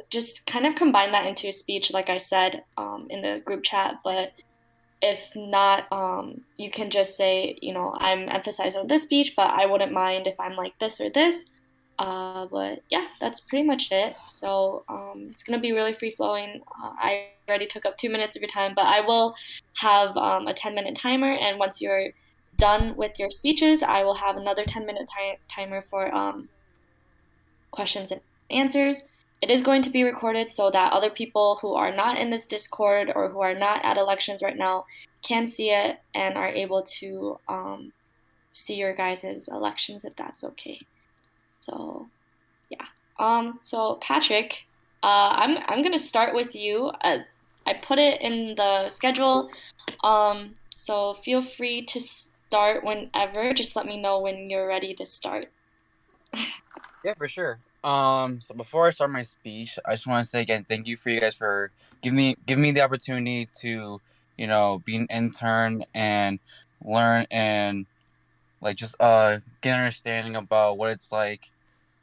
just kind of combine that into a speech, like I said, in the group chat. But if not, you can just say, I'm emphasizing on this speech, but I wouldn't mind if I'm like this or this. But yeah, that's pretty much it. So it's gonna be really free flowing. I already took up 2 minutes of your time, but I will have a 10-minute timer, and once you're done with your speeches, I will have another 10-minute timer for questions and answers. It is going to be recorded so that other people who are not in this Discord or who are not at elections right now can see it and are able to see your guys' elections if that's okay. So yeah. So Patrick, I'm gonna start with you. I put it in the schedule. So feel free to start whenever. Just let me know when you're ready to start. Yeah, for sure. So before I start my speech, I just want to say again, thank you for you guys for giving me the opportunity to, be an intern and learn and like just get an understanding about what it's like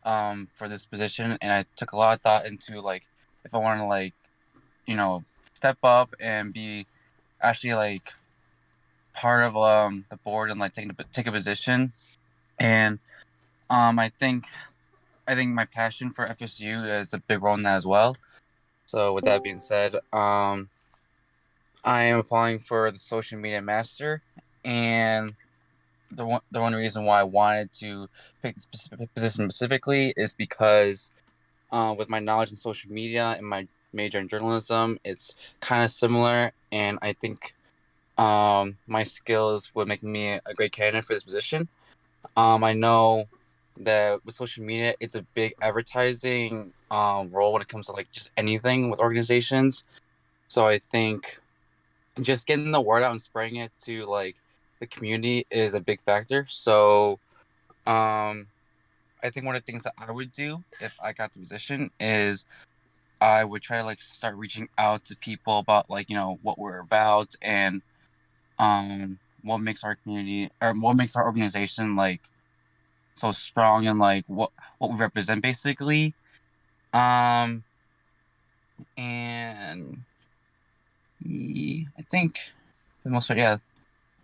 for this position. And I took a lot of thought into like if I want to like, you know, step up and be actually like part of the board and like take a position. And I think my passion for FSU is a big role in that as well. So with that being said, I am applying for the social media master, and the one reason why I wanted to pick this specific position specifically is because with my knowledge in social media and my major in journalism, it's kind of similar, and I think my skills would make me a great candidate for this position. I know that with social media, it's a big advertising role when it comes to like just anything with organizations. So I think just getting the word out and spreading it to like the community is a big factor. So um, I think one of the things that I would do if I got the position is I would try to like start reaching out to people about like what we're about and what makes our community or what makes our organization like so strong and like what we represent basically. Um, and I think for the most part, yeah.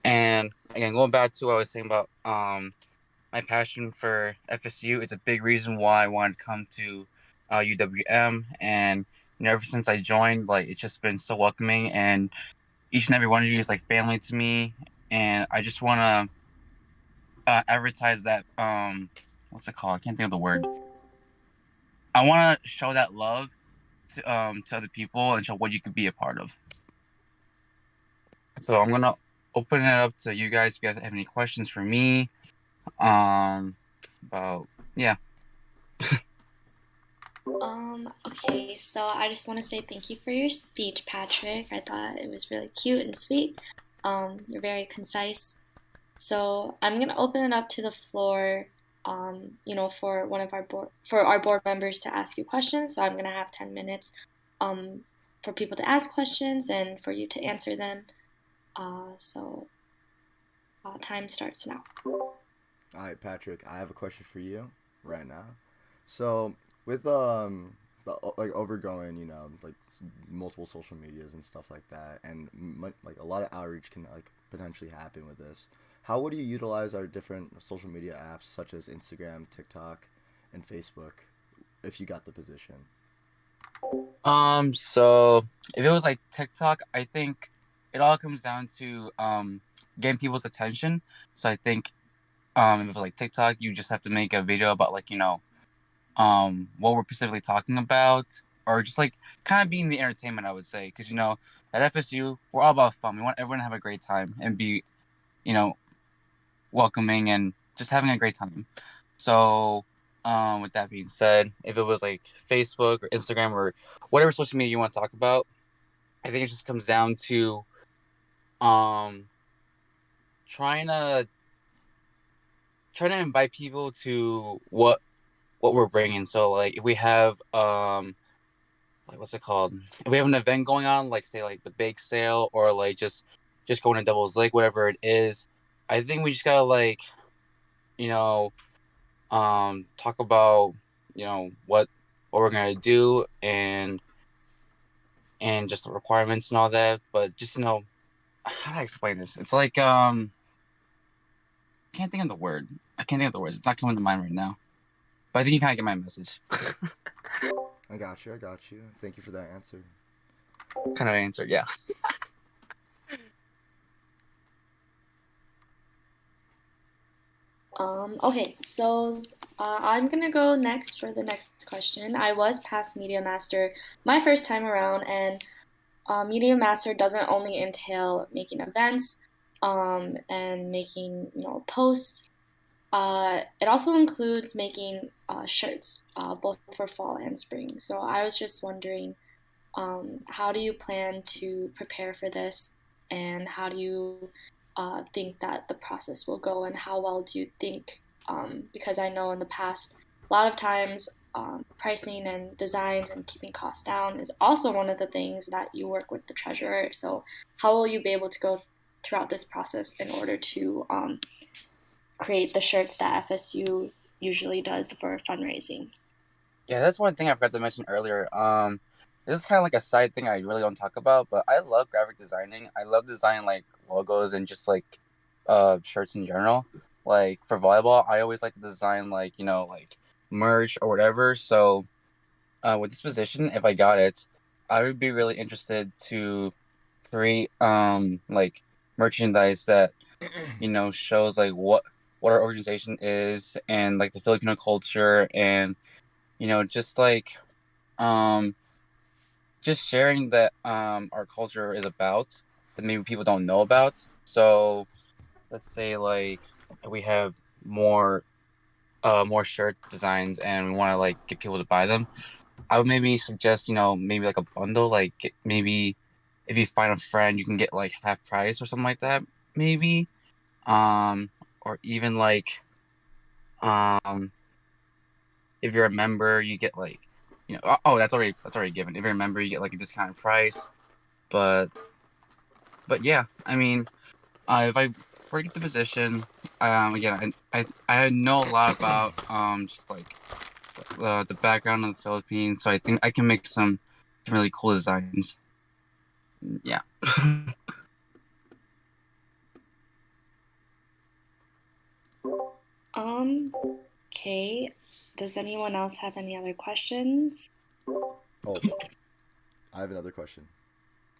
And again, going back to what I was saying about my passion for FSU, it's a big reason why I wanted to come to UWM. And ever since I joined, like it's just been so welcoming, and each and every one of you is like family to me. And I just want to advertise that what's it called? I can't think of the word. I want to show that love to other people and show what you could be a part of. So I'm gonna open it up to you guys. If you guys have any questions for me, about yeah. Okay, so I just want to say thank you for your speech, Patrick. I thought it was really cute and sweet. You're very concise. So I'm gonna open it up to the floor, for our board members to ask you questions. So I'm gonna have 10 minutes, um, for people to ask questions and for you to answer them. So time starts now. All right, Patrick, I have a question for you right now. So, with like overgoing, like multiple social medias and stuff like that, and like a lot of outreach can like potentially happen with this. How would you utilize our different social media apps such as Instagram, TikTok, and Facebook if you got the position? So if it was like TikTok, I think it all comes down to getting people's attention. So I think if it was like TikTok, you just have to make a video about like what we're specifically talking about, or just like kind of being the entertainment, I would say, because at FSU we're all about fun. We want everyone to have a great time and be you know welcoming and just having a great time. So, with that being said, if it was like Facebook or Instagram or whatever social media you want to talk about, I think it just comes down to um trying to trying to invite people to what we're bringing. So, like, if we have like what's it called? If we have an event going on, like say like the bake sale or like just going to Devil's Lake, whatever it is, I think we just gotta like you know talk about what what we're gonna do, and just the requirements and all that. But just how do I explain this? It's like can't think of the word. I can't think of the words. It's not coming to mind right now. But I think you kind of get my message. I got you. I got you. Thank you for that answer. Kind of answer, yeah. Okay, so I'm gonna go next for the next question. I was past Media Master my first time around, and Media Master doesn't only entail making events, and making, posts. It also includes making shirts, both for fall and spring. So I was just wondering, how do you plan to prepare for this, and how do you think that the process will go, and how well do you think? Because I know in the past, a lot of times, pricing and designs and keeping costs down is also one of the things that you work with the treasurer. So, how will you be able to go throughout this process in order to create the shirts that FSU usually does for fundraising? Yeah, that's one thing I forgot to mention earlier. This is kind of like a side thing I really don't talk about, but I love graphic designing. I love designing like logos and just like shirts in general. Like for volleyball, I always like to design like, like merch or whatever. So with this position, if I got it, I would be really interested to create like merchandise that, shows like what our organization is and like the Filipino culture and just like um just sharing that our culture is about that maybe people don't know about. So let's say like we have more more shirt designs and we want to like get people to buy them. I would maybe suggest, maybe like a bundle, like maybe if you find a friend, you can get like half price or something like that, maybe. Um, or even like um, if you're a member, you get like, oh, that's already given. If you're a member, you get like a discounted price. But yeah, I mean, if I were to get the position, again, I know a lot about just like the background of the Philippines, so I think I can make some really cool designs. Yeah. Um, okay. Does anyone else have any other questions? Oh, I have another question.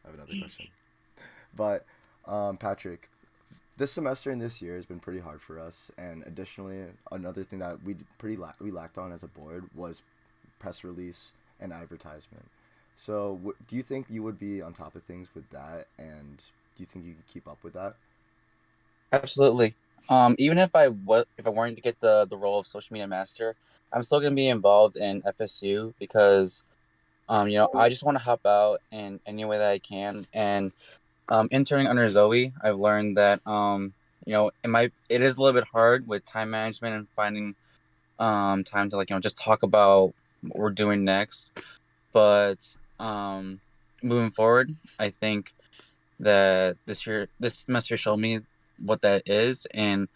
I have another question. But, Patrick, this semester and this year has been pretty hard for us. And additionally, another thing that we lacked on as a board was press release and advertisement. So, do you think you would be on top of things with that? And do you think you could keep up with that? Absolutely. Even if I weren't to get the role of social media master, I'm still gonna be involved in FSU because I just want to help out in any way that I can. And interning under Zoe, I've learned that it is a little bit hard with time management and finding time to like just talk about what we're doing next. But moving forward, I think that this semester showed me what that is, and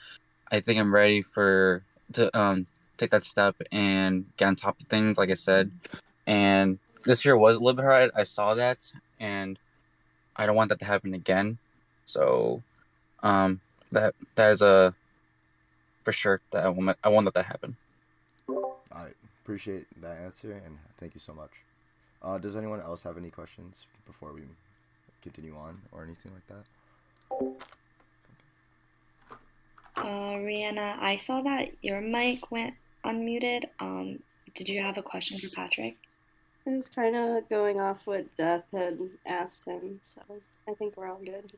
I think I'm ready to take that step and get on top of things, like I said. And this year was a little bit hard. I saw that, and I don't want that to happen again. So that is a for sure that I won't let that happen. I appreciate that answer and thank you so much. Does anyone else have any questions before we continue on or anything like that? Rihanna, I saw that your mic went unmuted. Did you have a question for Patrick? I was kind of going off what Death had asked him, so I think we're all good.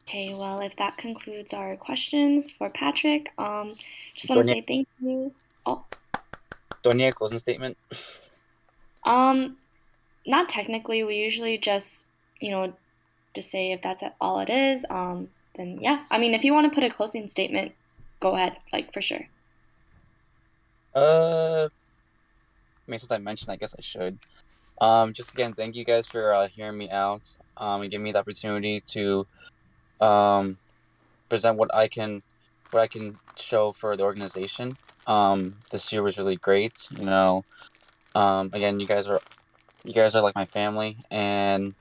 Okay, well, if that concludes our questions for Patrick, just want to Donya, say thank you. Oh, Donya, closing statement. um, not technically. We usually just say if that's all it is. Then yeah. I mean, if you want to put a closing statement, go ahead, like for sure. I mean, since I mentioned, I guess I should. Just again, thank you guys for hearing me out. And giving me the opportunity to um present what I can show for the organization. This year was really great. Again, you guys are like my family, and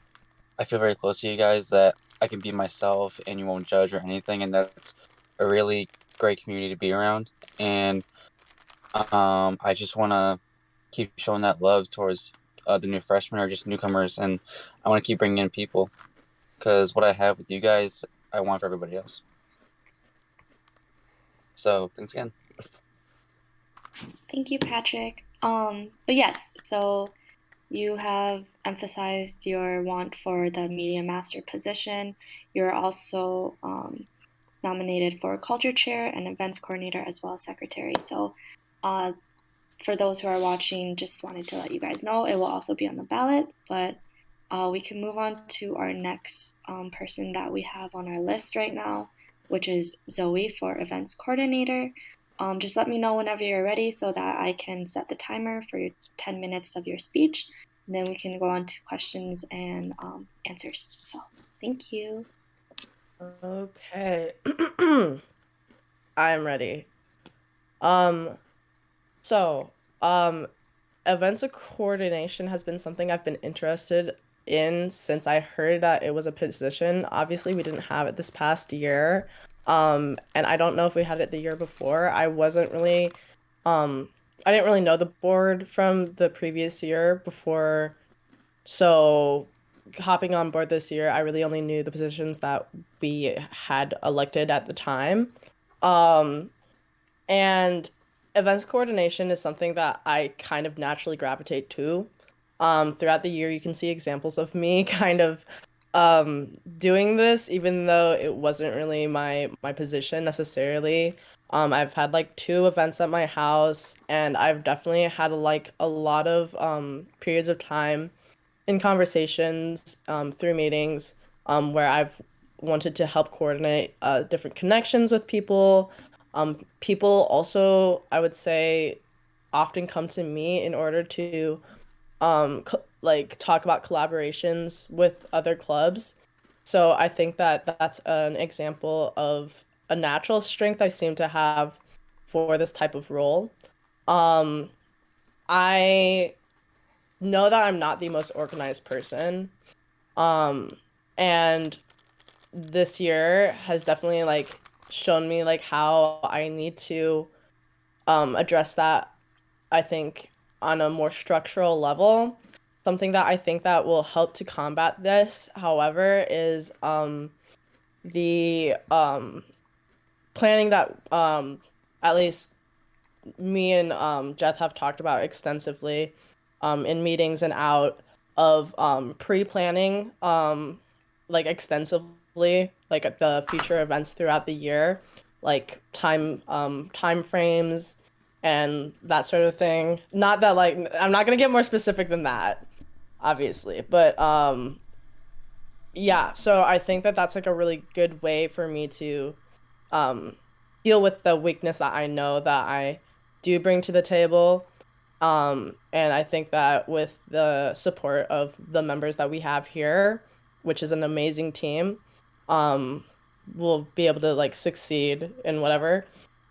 I feel very close to you guys that I can be myself and you won't judge or anything, and that's a really great community to be around. And I just want to keep showing that love towards the new freshmen or just newcomers, and I want to keep bringing in people because what I have with you guys, I want for everybody else. So thanks again. Thank you, Patrick. But yes, so you have emphasized your want for the media master position. You're also nominated for culture chair and events coordinator as well as secretary. So, uh, for those who are watching, just wanted to let you guys know it will also be on the ballot. But we can move on to our next person that we have on our list right now, which is Zoe for events coordinator. Just let me know whenever you're ready so that I can set the timer for your 10 minutes of your speech. And then we can go on to questions and answers. So thank you. Okay. I'm ready. So, events coordination has been something I've been interested in since I heard that it was a position. Obviously, we didn't have it this past year. And I don't know if we had it the year before. I didn't really know the board from the previous year before. So, hopping on board this year, I really only knew the positions that we had elected at the time. Um, and events coordination is something that I kind of naturally gravitate to. Throughout the year, you can see examples of me kind of doing this, even though it wasn't really my position necessarily. I've had like 2 events at my house, and I've definitely had like a lot of periods of time in conversations through meetings where I've wanted to help coordinate different connections with people. People also, I would say, often come to me in order to like talk about collaborations with other clubs. So I think that that's an example of a natural strength I seem to have for this type of role. Um, I know that I'm not the most organized person. Um, and this year has definitely like shown me like how I need to address that, I think, on a more structural level. Something that I think that will help to combat this, however, is the planning that at least me and Jeff have talked about extensively in meetings and out of pre-planning like extensively like the future events throughout the year, like time frames and that sort of thing. Not that like I'm not gonna get more specific than that, obviously, but yeah. So I think that that's like a really good way for me to um deal with the weakness that I know that I do bring to the table. And I think that with the support of the members that we have here, which is an amazing team, um, we'll be able to like succeed in whatever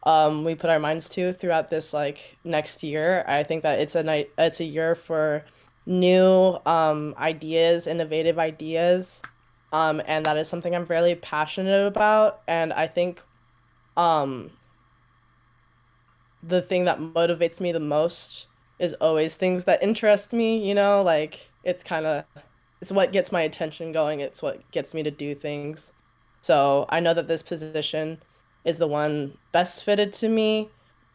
we put our minds to throughout this like next year. I think that it's a year for new ideas, innovative ideas. And that is something I'm fairly passionate about. And I think um the thing that motivates me the most is always things that interest me, like it's what gets my attention going, it's what gets me to do things. So I know that this position is the one best fitted to me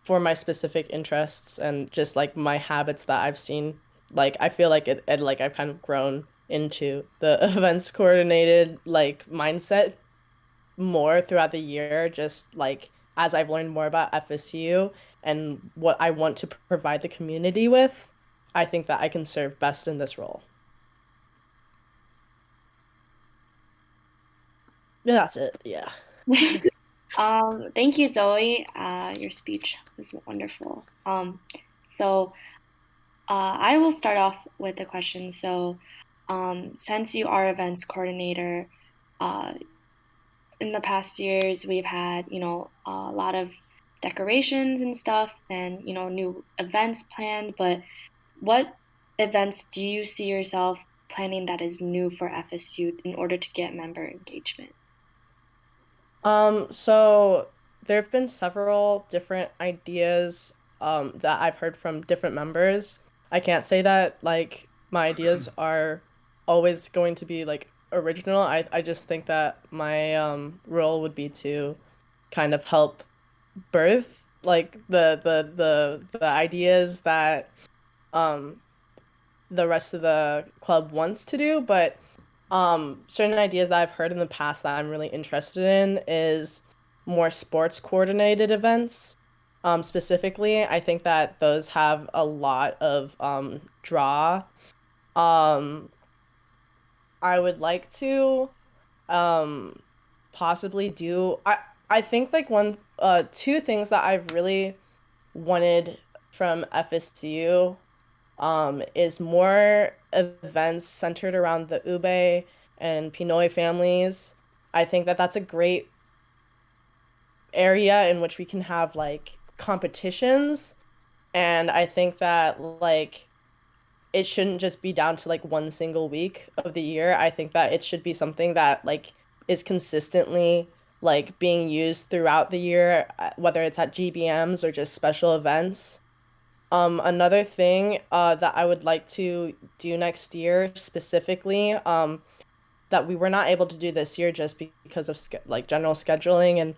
for my specific interests and just like my habits that I've seen. Like I feel like it like I've kind of grown into the events coordinated like mindset more throughout the year, just like as I've learned more about FSU and what I want to provide the community with, I think that I can serve best in this role. Yeah, that's it. Yeah. Thank you, Zoe. Your speech was wonderful. So I will start off with the question. So, since you are events coordinator, uh, in the past years we've had, a lot of decorations and stuff and, new events planned, but what events do you see yourself planning that is new for FSU in order to get member engagement? So there have been several different ideas that I've heard from different members. I can't say that like my ideas are always going to be like original. I just think that my role would be to kind of help birth like the ideas that um the rest of the club wants to do, but certain ideas that I've heard in the past that I'm really interested in is more sports coordinated events. Specifically, I think that those have a lot of draw. Um, I would like to um possibly do I think like two things that I've really wanted from FSU is more events centered around the Ube and Pinoy families. I think that that's a great area in which we can have like competitions, and I think that like it shouldn't just be down to like one single week of the year. I think that it should be something that like is consistently like being used throughout the year, whether it's at GBMs or just special events. Another thing that I would like to do next year specifically, that we were not able to do this year just because of like general scheduling and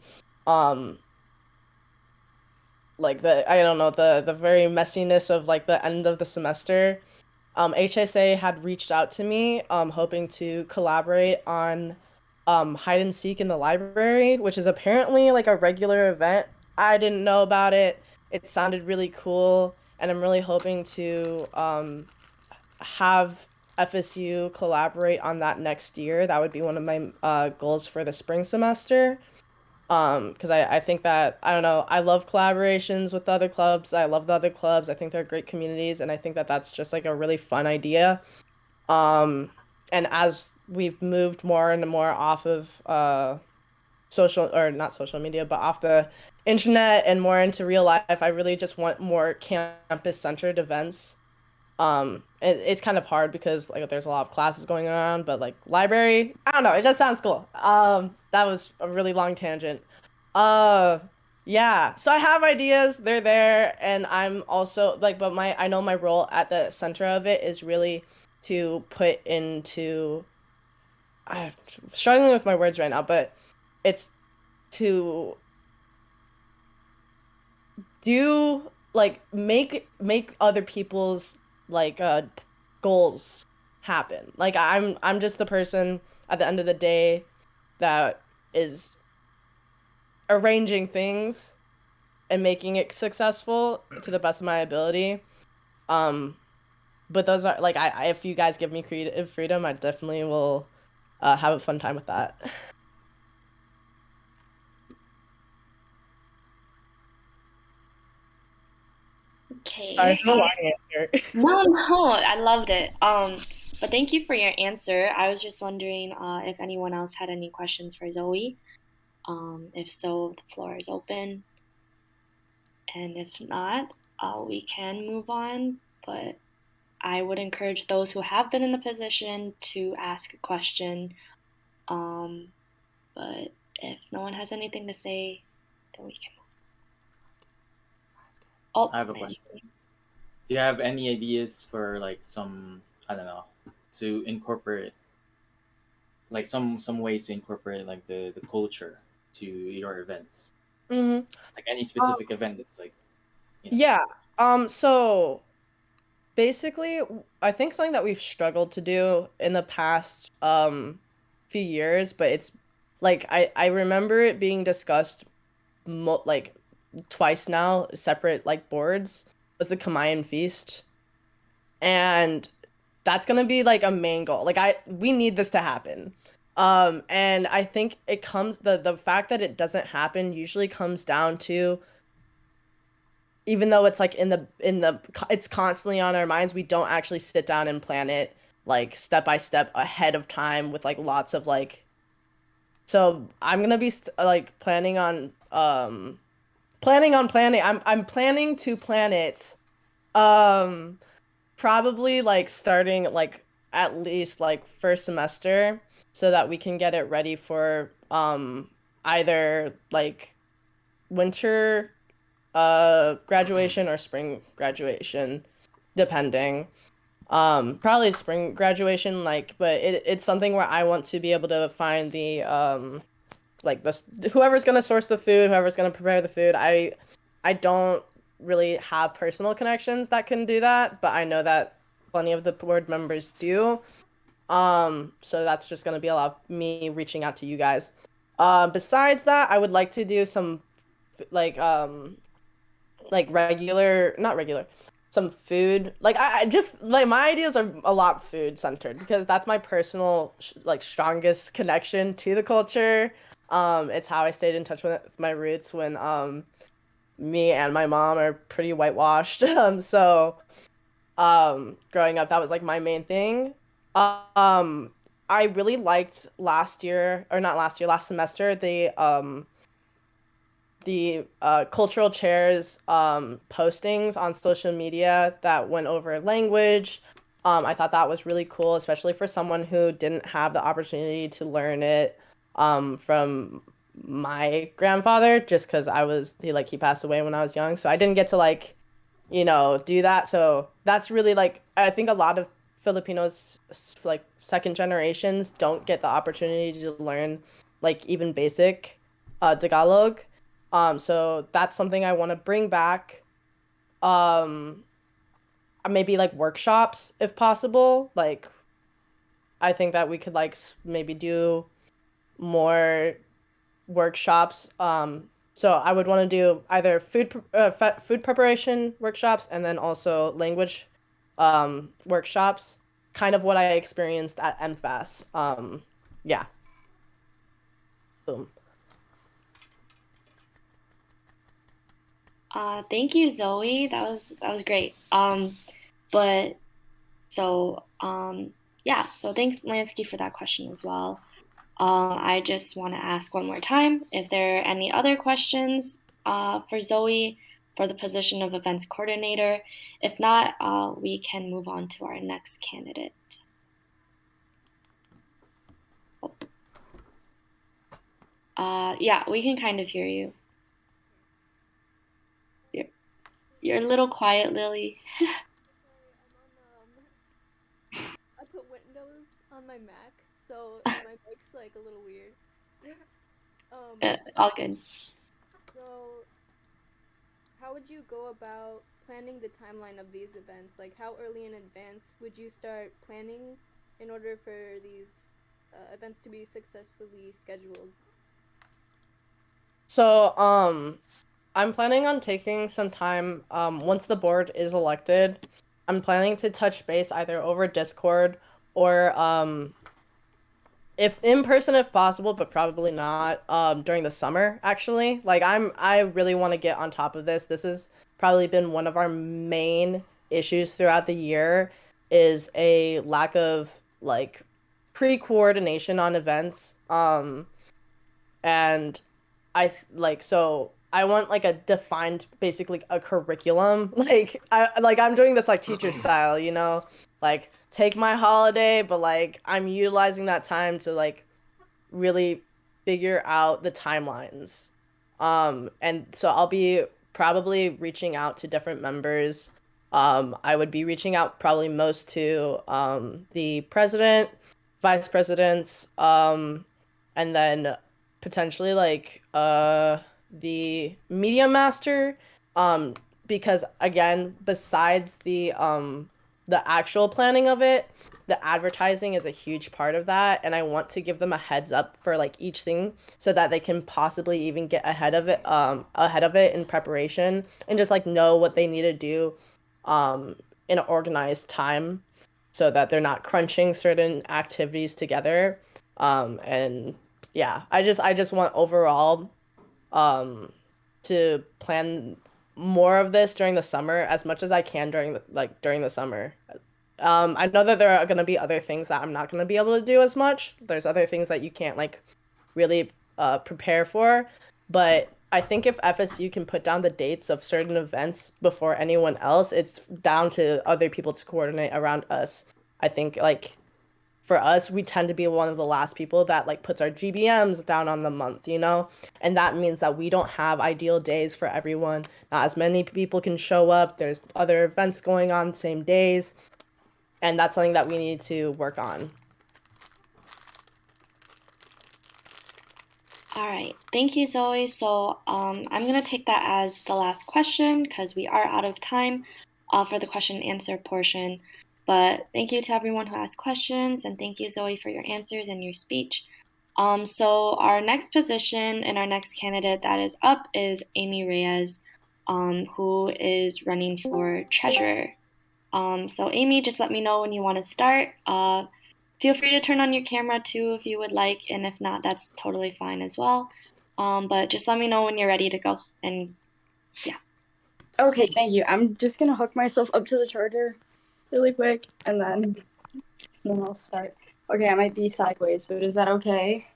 um like the I don't know the very messiness of like the end of the semester. HSA had reached out to me, hoping to collaborate on hide and seek in the library, which is apparently like a regular event. I didn't know about it. It sounded really cool, and I'm really hoping to have FSU collaborate on that next year. That would be one of my goals for the spring semester. Because I think that I don't know, I love collaborations with other clubs. I love the other clubs. I think they're great communities, and I think that that's just like a really fun idea. Um, and as we've moved more and more off of social or not social media, but off the internet and more into real life, I really just want more campus centered events. It's kind of hard because like there's a lot of classes going around, but like library, I don't know, it just sounds cool. That was a really long tangent. Uh, yeah, so I have ideas, they're there, and I'm also like, but I know my role at the center of it is really to put into, I'm struggling with my words right now, but it's to do like make other people's like goals happen. Like I'm just the person at the end of the day that is arranging things and making it successful to the best of my ability. Um but those are like if you guys give me creative freedom, I definitely will have a fun time with that. Sorry Okay. for the long answer. No, no, I loved it. But thank you for your answer. I was just wondering if anyone else had any questions for Zoe. If so, the floor is open. And if not, we can move on. But I would encourage those who have been in the position to ask a question. Um, but if no one has anything to say, then we can. Oh, I have a nice. question. Do you have any ideas for like some, I don't know, to incorporate like some ways to incorporate like the culture to your events? hmm Like any specific event that's like, you know. Yeah. So basically, I think something that we've struggled to do in the past few years, but it's like I remember it being discussed like twice now, separate like boards, was the Kamayan feast. And that's gonna be like a main goal. Like we need this to happen. And I think it comes the fact that it doesn't happen usually comes down to, even though it's like in the it's constantly on our minds, we don't actually sit down and plan it like step by step ahead of time with like lots of like, so I'm gonna be like planning on planning on planning. I'm planning to plan it. Um, Probably like starting like at least like first semester so that we can get it ready for either like winter graduation or spring graduation depending. Probably spring graduation, like, but it's something where I want to be able to find the like this whoever's gonna source the food, whoever's gonna prepare the food. I don't really have personal connections that can do that, but I know that plenty of the board members do. So that's just gonna be a lot of me reaching out to you guys. Besides that, I would like to do some like regular, not regular, some food. Like I just like my ideas are a lot food centered because that's my personal like strongest connection to the culture. It's how I stayed in touch with my roots when me and my mom are pretty whitewashed. Growing up, that was like my main thing. I really liked last year, or not last year, last semester, the cultural chairs postings on social media that went over language. I thought that was really cool, especially for someone who didn't have the opportunity to learn it from my grandfather, just because he passed away when I was young, so I didn't get to like, do that. So that's really like I think a lot of Filipinos like second generations don't get the opportunity to learn like even basic Tagalog. So that's something I want to bring back. Um, Maybe like workshops if possible. Like I think that we could like maybe do more workshops. So I would want to do either food preparation workshops and then also language workshops. Kind of what I experienced at MFAS. Yeah. Boom. Thank you, Zoe. That was great. But so yeah, so thanks, Lansky, for that question as well. I just want to ask one more time if there are any other questions for Zoe for the position of events coordinator. If not, we can move on to our next candidate. Yeah, we can kind of hear you. You're a little quiet, Lily. Sorry, I put Windows on my Mac, so my mic's like a little weird. All good. So how would you go about planning the timeline of these events? Like, how early in advance would you start planning in order for these events to be successfully scheduled? So, I'm planning on taking some time, once the board is elected. I'm planning to touch base either over Discord or, if in person if possible, but probably not, during the summer, actually. Like, I really want to get on top of this. This has probably been one of our main issues throughout the year, is a lack of, like, pre-coordination on events. And so I want like a defined, basically a curriculum. I'm doing this like teacher style, like take my holiday, but like I'm utilizing that time to like really figure out the timelines. And so I'll be probably reaching out to different members. I would be reaching out probably most to the president, vice presidents, and then potentially like the media master, because again, besides the actual planning of it, the advertising is a huge part of that, and I want to give them a heads up for like each thing so that they can possibly even get ahead of it in preparation and just like know what they need to do in an organized time so that they're not crunching certain activities together. And yeah, I just want overall to plan more of this during the summer as much as I can during the summer. I know that there are going to be other things that I'm not going to be able to do as much. There's other things that you can't like really prepare for, but I think if FSU can put down the dates of certain events before anyone else, it's down to other people to coordinate around us. I think like for us, we tend to be one of the last people that like puts our GBMs down on the month, you know? And that means that we don't have ideal days for everyone. Not as many people can show up. There's other events going on same days. And that's something that we need to work on. All right, thank you, Zoe. So I'm gonna take that as the last question because we are out of time for the question and answer portion. But thank you to everyone who asked questions, and thank you, Zoe, for your answers and your speech. So our next position and our next candidate that is up is Amy Reyes, who is running for treasurer. So Amy, just let me know when you want to start. Feel free to turn on your camera too if you would like, and if not, that's totally fine as well. But just let me know when you're ready to go. And yeah. Okay, thank you. I'm just gonna hook myself up to the charger really quick, and then I'll start. Okay, I might be sideways, but is that okay?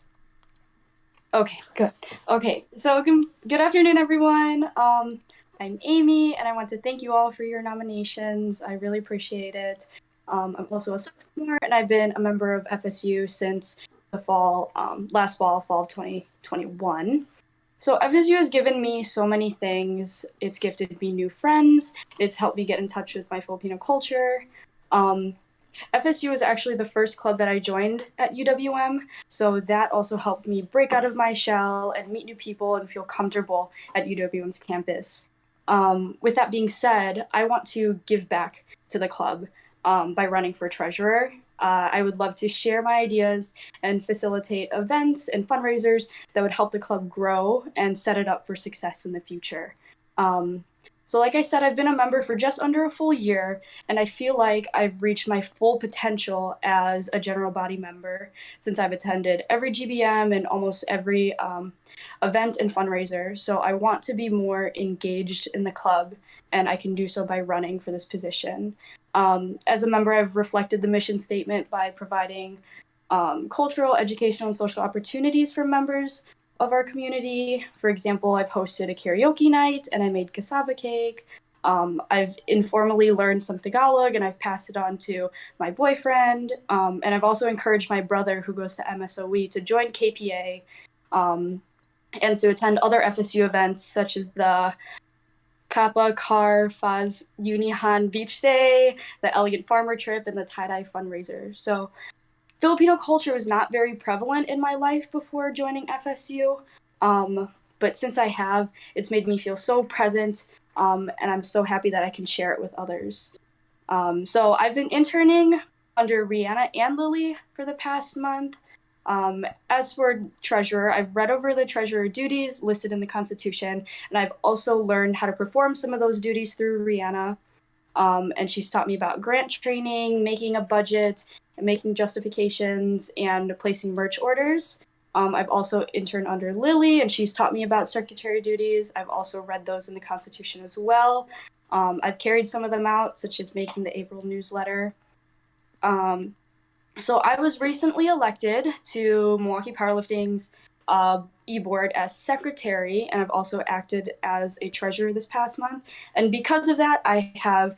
Okay, good. Okay, so good afternoon, everyone. I'm Amy, and I want to thank you all for your nominations. I really appreciate it. I'm also a sophomore, and I've been a member of FSU since the fall of 2021. So FSU has given me so many things. It's gifted me new friends. It's helped me get in touch with my Filipino culture. FSU was actually the first club that I joined at UWM, so that also helped me break out of my shell and meet new people and feel comfortable at UWM's campus. With that being said, I want to give back to the club by running for treasurer. I would love to share my ideas and facilitate events and fundraisers that would help the club grow and set it up for success in the future. So like I said, I've been a member for just under a full year, and I feel like I've reached my full potential as a general body member since I've attended every GBM and almost every event and fundraiser. So I want to be more engaged in the club, and I can do so by running for this position. As a member, I've reflected the mission statement by providing cultural, educational, and social opportunities for members of our community. For example, I've hosted a karaoke night and I made cassava cake. I've informally learned some Tagalog and I've passed it on to my boyfriend. And I've also encouraged my brother, who goes to MSOE, to join KPA and to attend other FSU events such as the Kappa Car Faz Unihan Beach Day, the Elegant Farmer Trip, and the Tie-Dye Fundraiser. So Filipino culture was not very prevalent in my life before joining FSU, but since I have, it's made me feel so present, and I'm so happy that I can share it with others. So I've been interning under Rihanna and Lily for the past month. As for treasurer, I've read over the treasurer duties listed in the Constitution, and I've also learned how to perform some of those duties through Rihanna. And she's taught me about grant training, making a budget, and making justifications, and placing merch orders. I've also interned under Lily, and she's taught me about secretary duties. I've also read those in the Constitution as well. I've carried some of them out, such as making the April newsletter. So I was recently elected to Milwaukee Powerlifting's e-board as secretary, and I've also acted as a treasurer this past month. And because of that, I have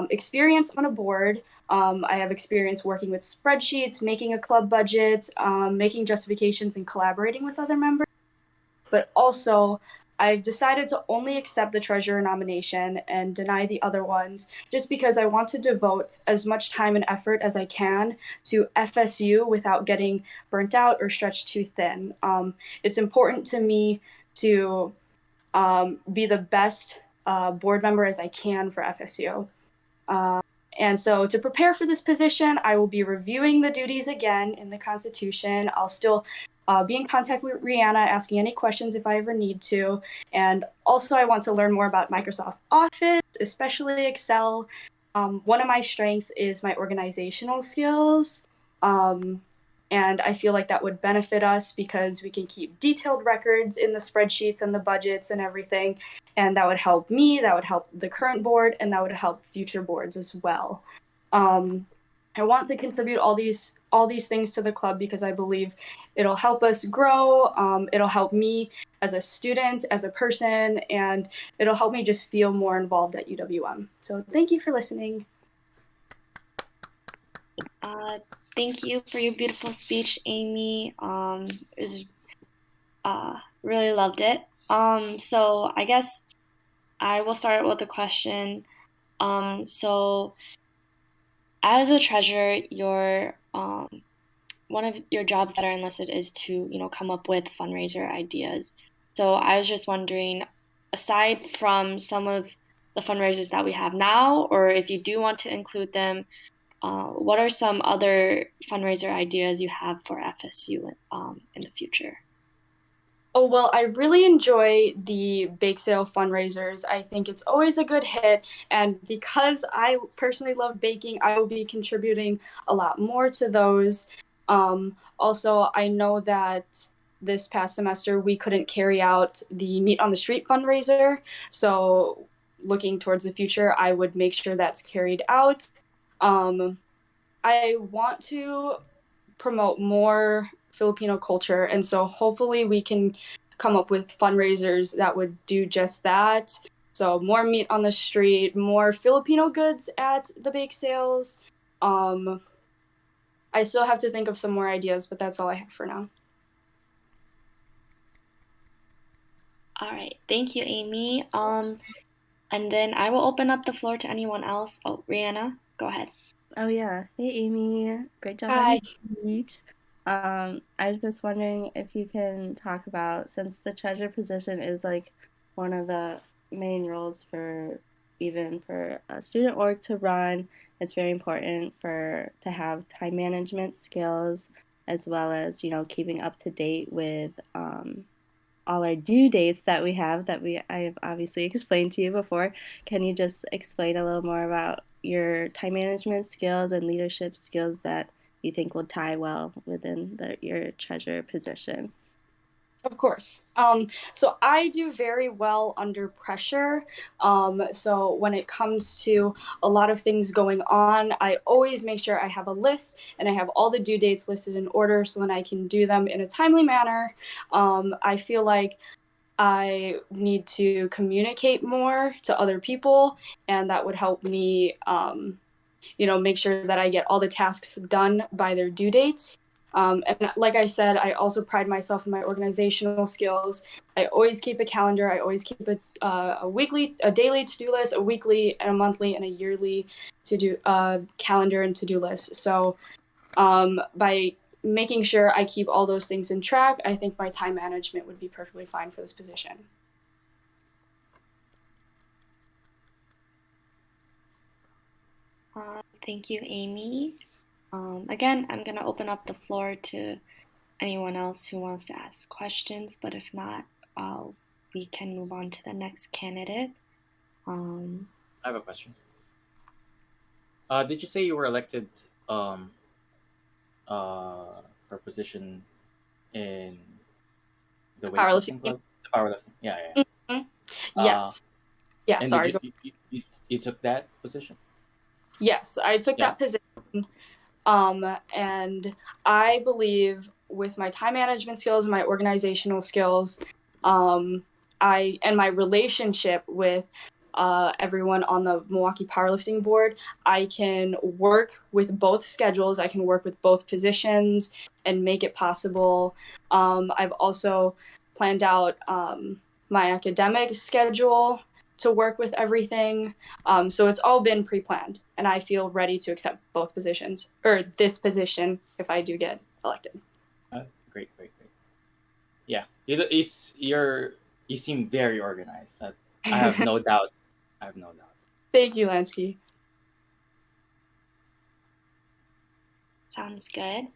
experience on a board. I have experience working with spreadsheets, making a club budget, making justifications, and collaborating with other members. But also, I've decided to only accept the treasurer nomination and deny the other ones just because I want to devote as much time and effort as I can to FSU without getting burnt out or stretched too thin. It's important to me to be the best board member as I can for FSU. And so to prepare for this position, I will be reviewing the duties again in the Constitution. I'll still be in contact with Rihanna, asking any questions if I ever need to. And also I want to learn more about Microsoft Office, especially Excel. One of my strengths is my organizational skills. And I feel like that would benefit us because we can keep detailed records in the spreadsheets and the budgets and everything. And that would help me, that would help the current board, and that would help future boards as well. I want to contribute all these things to the club because I believe it'll help us grow. It'll help me as a student, as a person, and it'll help me just feel more involved at UWM. So thank you for listening. Thank you for your beautiful speech, Amy. It was, really loved it. So I guess I will start with a question. So as a treasurer, your one of your jobs that are enlisted is to, come up with fundraiser ideas. So I was just wondering, aside from some of the fundraisers that we have now, or if you do want to include them, what are some other fundraiser ideas you have for FSU in the future? Oh, well, I really enjoy the bake sale fundraisers. I think it's always a good hit. And because I personally love baking, I will be contributing a lot more to those. Also, I know that this past semester we couldn't carry out the Meat on the Street fundraiser. So, looking towards the future, I would make sure that's carried out. I want to promote more Filipino culture, and so hopefully we can come up with fundraisers that would do just that. So more meat on the street, more Filipino goods at the bake sales. I still have to think of some more ideas, but that's all I have for now. All right, thank you, Amy. And then I will open up the floor to anyone else. Oh, Rihanna, go ahead. Oh yeah. Hey Amy, great job on Hi. your speech. I was just wondering if you can talk about, since the treasurer position is like one of the main roles for even for a student org to run, it's very important to have time management skills as well as, keeping up to date with all our due dates that we have I have obviously explained to you before. Can you just explain a little more about your time management skills and leadership skills that you think will tie well within your treasurer position? Of course. So I do very well under pressure. So when it comes to a lot of things going on, I always make sure I have a list and I have all the due dates listed in order so then I can do them in a timely manner. I feel like I need to communicate more to other people, and that would help me, make sure that I get all the tasks done by their due dates. And like I said, I also pride myself in my organizational skills. I always keep a calendar. I always keep a daily to-do list, a weekly, and a monthly, and a yearly to-do calendar and to-do list. So by making sure I keep all those things in track, I think my time management would be perfectly fine for this position. Thank you, Amy. Again, I'm going to open up the floor to anyone else who wants to ask questions, but if not, we can move on to the next candidate. I have a question. Did you say you were elected for a position in the weightlifting club? The powerlifting. Yeah. Mm-hmm. Yes. Yeah. And sorry. You took that position? Yes, I took that position. And I believe with my time management skills and my organizational skills, and my relationship with everyone on the Milwaukee Powerlifting Board, I can work with both schedules. I can work with both positions and make it possible. I've also planned out my academic schedule to work with everything. So it's all been pre-planned, and I feel ready to accept both positions, or this position if I do get elected. Great. Yeah, you seem very organized. I have no doubts. Thank you, Lansky. Sounds good.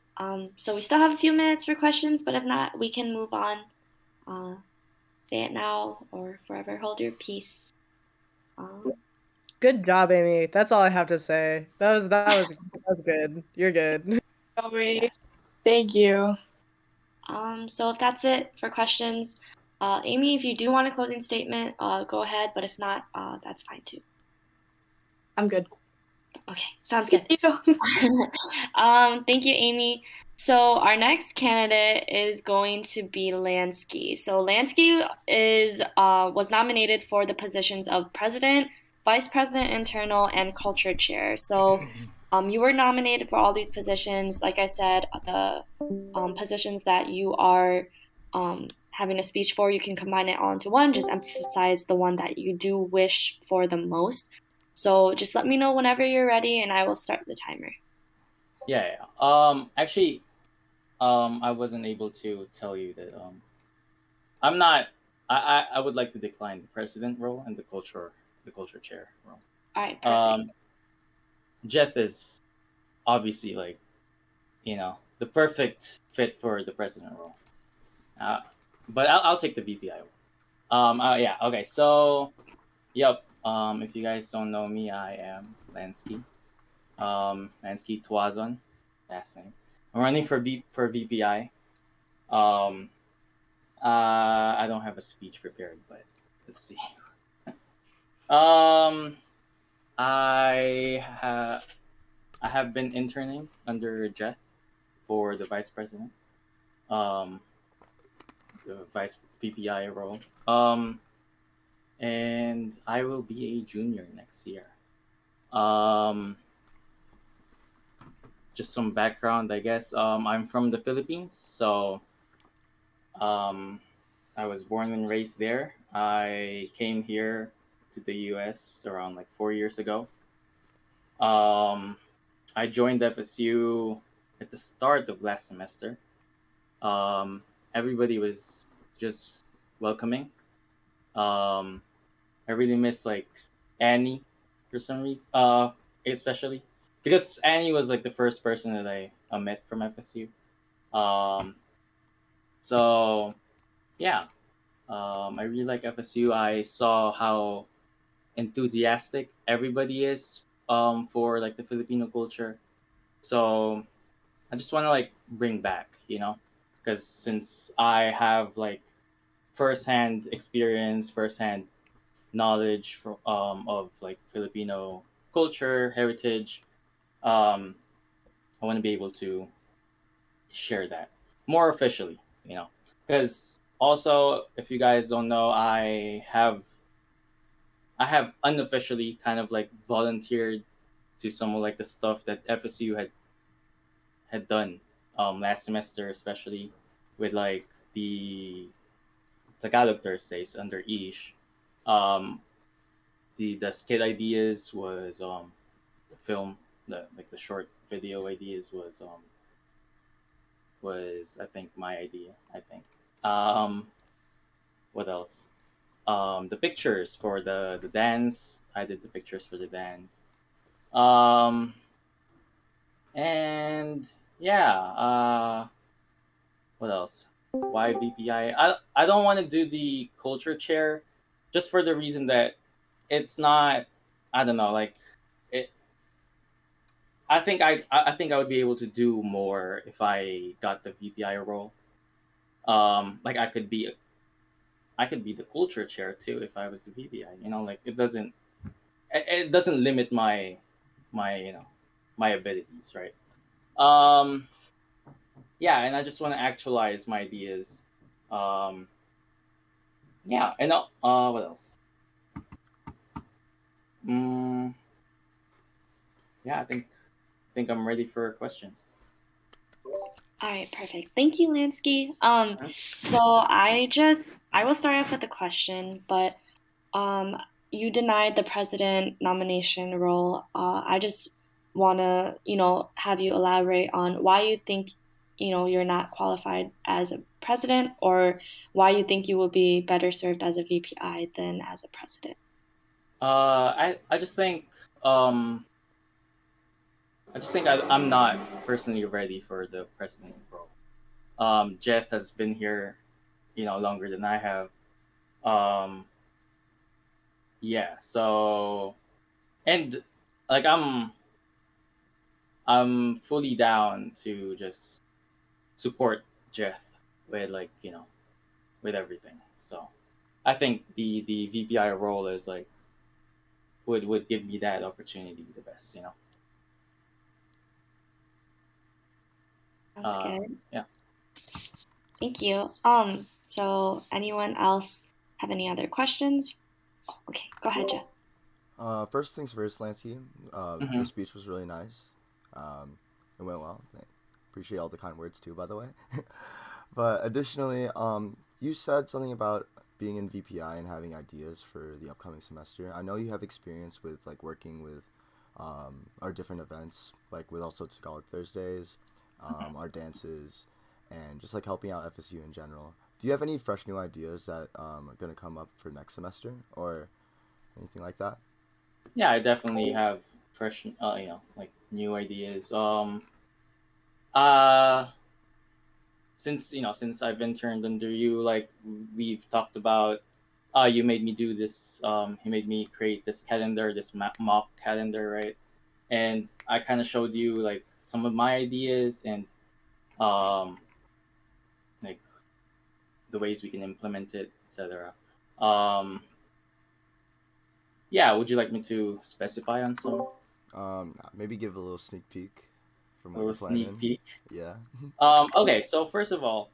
So we still have a few minutes for questions, but if not, we can move on. Say it now or forever hold your peace. Good job, Amy. That's all I have to say. That was good. You're good. Always. Thank you. So if that's it for questions, Amy, if you do want a closing statement, go ahead. But if not, that's fine too. I'm good. Okay, sounds good. Thank you. Thank you, Amy. So our next candidate is going to be Lansky. So Lansky is was nominated for the positions of president, vice president internal, and culture chair. So you were nominated for all these positions. Like I said, the positions that you are having a speech for, you can combine it all into one. Just emphasize the one that you do wish for the most. So just let me know whenever you're ready, and I will start the timer. Yeah. Actually, I wasn't able to tell you that. I'm not. I would like to decline the president role and the culture chair role. All right, Um, perfect. Jeff is obviously the perfect fit for the president role. Uh, but I'll take the VPI role. Yeah. Okay. So, yep. If you guys don't know me, I am Lansky. Lansky Tuazon, last name. I'm running for VPI. Um, I don't have a speech prepared, but let's see. Um, I have been interning under Jet for the vice president. Um, the vice VPI role. And I will be a junior next year. Um, just some background, I guess. I'm from the Philippines, so um, I was born and raised there. I came here to the U.S. around like 4 years ago. Um, I joined FSU at the start of last semester. Um, Everybody was just welcoming. Um, I really miss like Annie for some reason. Especially because Annie was like the first person that I met from FSU. Um, so yeah, I really like FSU. I saw how enthusiastic everybody is for like the Filipino culture. So I just want to like bring back, because since I have like firsthand experience, firsthand knowledge of like Filipino culture, heritage, um, I want to be able to share that more officially, because also if you guys don't know, I have unofficially kind of like volunteered to some of like the stuff that FSU had done last semester, especially with like the Tagalog Thursdays under Ish. Um, the skit ideas was the film, the short video ideas was I think my idea. I think. What else? The pictures for the dance. I did the pictures for the dance. Um, and yeah. What else? Why VPI? I don't want to do the culture chair, just for the reason that it's not. I don't know. Like it. I think I would be able to do more if I got the VPI role. Like I could be the culture chair too if I was a VPI. Like it doesn't limit my abilities, right? Um, yeah, and I just want to actualize my ideas. Um, yeah, and what else? Mm, yeah, I think I'm ready for questions. All right, perfect. Thank you, Lansky. So I will start off with a question, but you denied the president nomination role. I just wanna, have you elaborate on why you think, you're not qualified as a president, or why you think you would be better served as a VPI than as a president. I just think I'm not personally ready for the president role. Jeff has been here, longer than I have. Um, yeah, so and like I'm fully down to just support Jeff with with everything. So I think the VPI role is like would give me that opportunity the best. Sounds good. Yeah. Thank you. So anyone else have any other questions? Oh, okay, go ahead, Jeff. First things first, Lancey. Mm-hmm. Your speech was really nice. It went well. Appreciate all the kind words too, by the way. But additionally, you said something about being in VPI and having ideas for the upcoming semester. I know you have experience with like working with our different events, like with also Tagalog Thursdays, our dances, and just like helping out FSU in general. Do you have any fresh new ideas that are gonna come up for next semester or anything like that? Yeah, I definitely have fresh, like new ideas. Uh, since I've interned under you, like we've talked about, you made me do this. You made me create this calendar, this mock calendar, right? And I kind of showed you like some of my ideas and um, like the ways we can implement it, etc. Um, yeah, would you like me to specify on some Maybe give a little sneak peek from what little you're sneak planning. peek? Yeah. Okay, so first of all,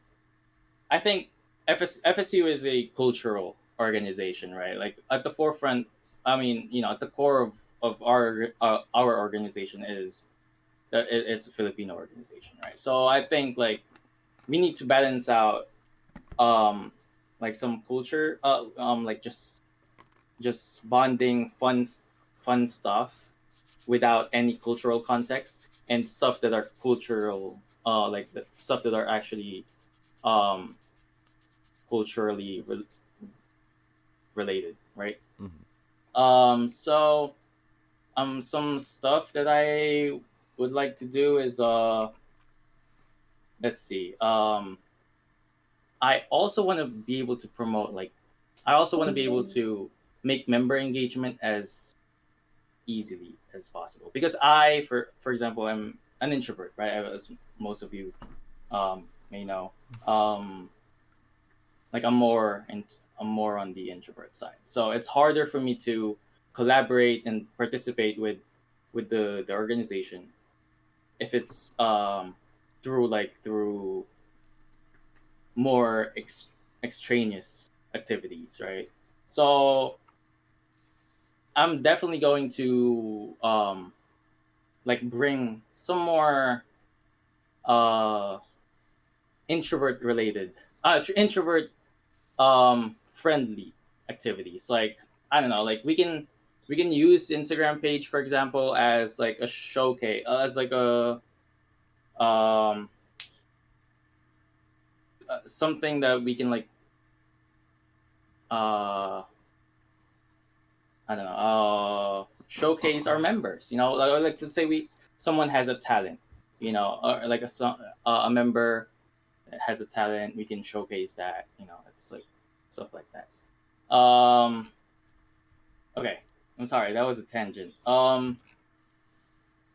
I think FSU is a cultural organization, right? Like at the forefront, I mean, at the core of our organization is that it's a Filipino organization, right? So I think like we need to balance out um like some culture, like just bonding fun stuff without any cultural context and stuff that are cultural, like the stuff that are actually um culturally related, right? Hmm. So some stuff that I would like to do is let's see. I also want to be able to promote like I also want to be able to make member engagement as easily as possible because for example, I'm an introvert, right? As most of you may know. Like I'm more on the introvert side, so it's harder for me to collaborate and participate with the organization if it's through more extraneous activities, right? So I'm definitely going to like bring some more uh introvert friendly activities. Like I don't know, like we can use Instagram page for example as like a showcase, as like a um something that we can like uh I don't know, showcase our members. Like let's say someone has a talent, or like a member that has a talent, we can showcase that. It's like stuff like that. Okay, I'm sorry, that was a tangent.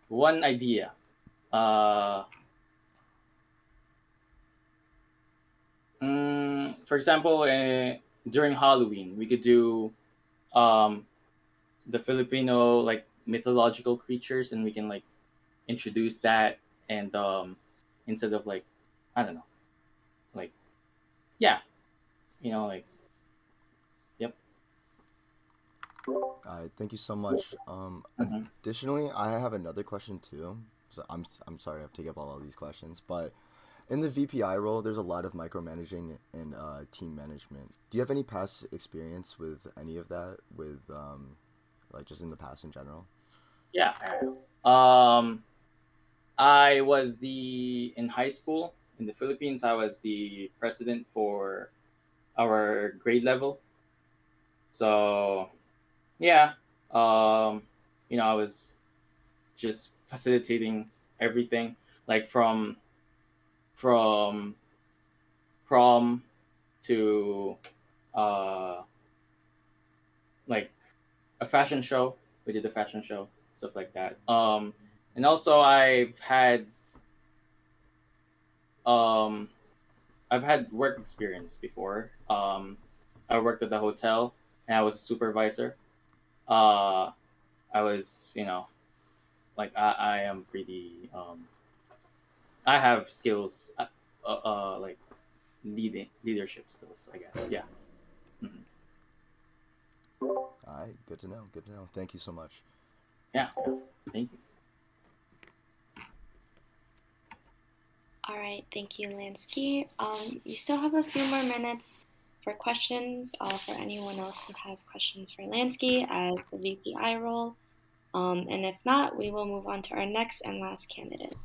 One idea. Uh, for example, during Halloween, we could do um the Filipino like mythological creatures, and we can like introduce that, and instead of like I don't know, like yeah, like yep. Thank you so much. Mhm. Additionally, I have another question too. So I'm sorry I've taken up all these questions, but in the VPI role, there's a lot of micromanaging and team management. Do you have any past experience with any of that? With like just in the past in general? Yeah. Um, I was in high school in the Philippines. I was the president for our grade level. So yeah, um, I was just facilitating everything, like from prom to uh like a fashion show. We did a fashion show, stuff like that. And also um I've had work experience before. I worked at the hotel and I was a supervisor. Uh, I was, like I am pretty I have skills, like leadership skills, I guess. Yeah. Mhm. All right, good to know. Good to know. Thank you so much. Yeah. Thank you. All right, thank you, Lansky. You still have a few more minutes for questions for anyone else who has questions for Lansky as the VPI role. And if not, we will move on to our next and last candidate.